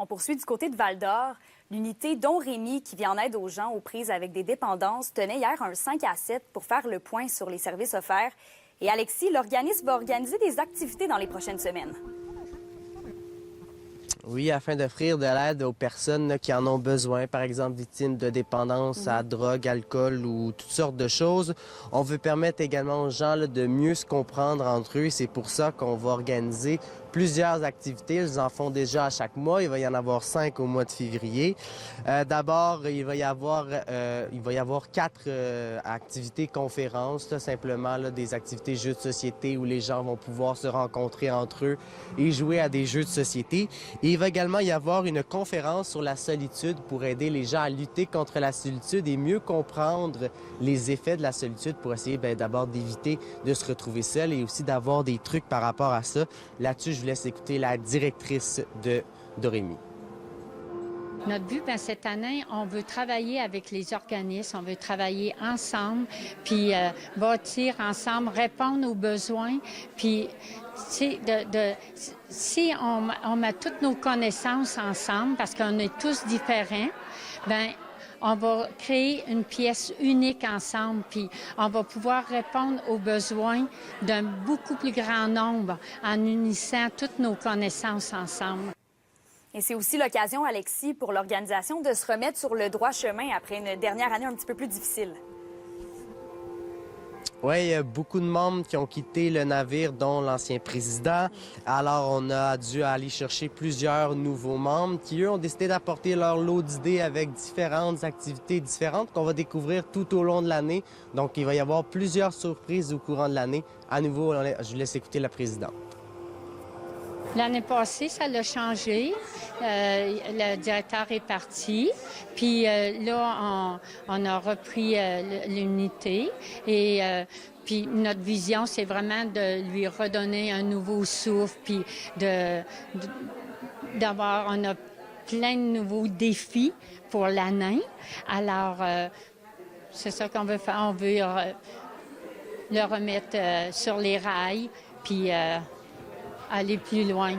On poursuit du côté de Val-d'Or. L'unité Don Rémy, qui vient en aide aux gens aux prises avec des dépendances, tenait hier un 5 à 7 pour faire le point sur les services offerts. Et Alexis, l'organisme va organiser des activités dans les prochaines semaines. Oui, afin d'offrir de l'aide aux personnes là, qui en ont besoin, par exemple victimes de dépendance à drogue, alcool ou toutes sortes de choses. On veut permettre également aux gens là, de mieux se comprendre entre eux. C'est pour ça qu'on va organiser plusieurs activités. Ils en font déjà à chaque mois. Il va y en avoir 5 au mois de février. D'abord, il va y avoir 4 activités conférences, là, simplement là, des activités jeux de société où les gens vont pouvoir se rencontrer entre eux et jouer à des jeux de société. Et il va également y avoir une conférence sur la solitude pour aider les gens à lutter contre la solitude et mieux comprendre les effets de la solitude pour essayer d'abord d'éviter de se retrouver seul et aussi d'avoir des trucs par rapport à ça. Là-dessus, je vous laisse écouter la directrice de Dorémy. Notre but, cette année, on veut travailler avec les organismes, on veut travailler ensemble, puis bâtir ensemble, répondre aux besoins, puis si on met toutes nos connaissances ensemble, parce qu'on est tous différents, on va créer une pièce unique ensemble, puis on va pouvoir répondre aux besoins d'un beaucoup plus grand nombre en unissant toutes nos connaissances ensemble. Et c'est aussi l'occasion, Alexis, pour l'organisation de se remettre sur le droit chemin après une dernière année un petit peu plus difficile. Oui, il y a beaucoup de membres qui ont quitté le navire, dont l'ancien président. Alors, on a dû aller chercher plusieurs nouveaux membres qui, eux, ont décidé d'apporter leur lot d'idées avec différentes activités différentes qu'on va découvrir tout au long de l'année. Donc, il va y avoir plusieurs surprises au courant de l'année. À nouveau, je vous laisse écouter la présidente. L'année passée, ça l'a changé. Le directeur est parti. Puis là, on a repris l'unité. Et puis notre vision, c'est vraiment de lui redonner un nouveau souffle. Puis d'avoir, on a plein de nouveaux défis pour l'année. Alors, c'est ça qu'on veut faire. On veut le remettre sur les rails. Puis aller plus loin.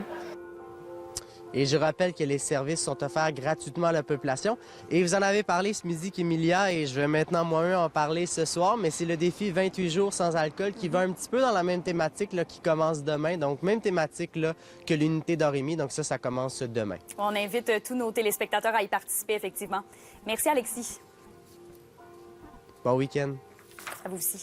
Et je rappelle que les services sont offerts gratuitement à la population. Et vous en avez parlé ce midi, Emilia, et je vais maintenant moi-même en parler ce soir, mais c'est le défi 28 jours sans alcool qui va un petit peu dans la même thématique là, qui commence demain. Donc, même thématique là, que l'unité Dorémy. Donc ça commence demain. On invite tous nos téléspectateurs à y participer, effectivement. Merci, Alexis. Bon week-end. À vous aussi.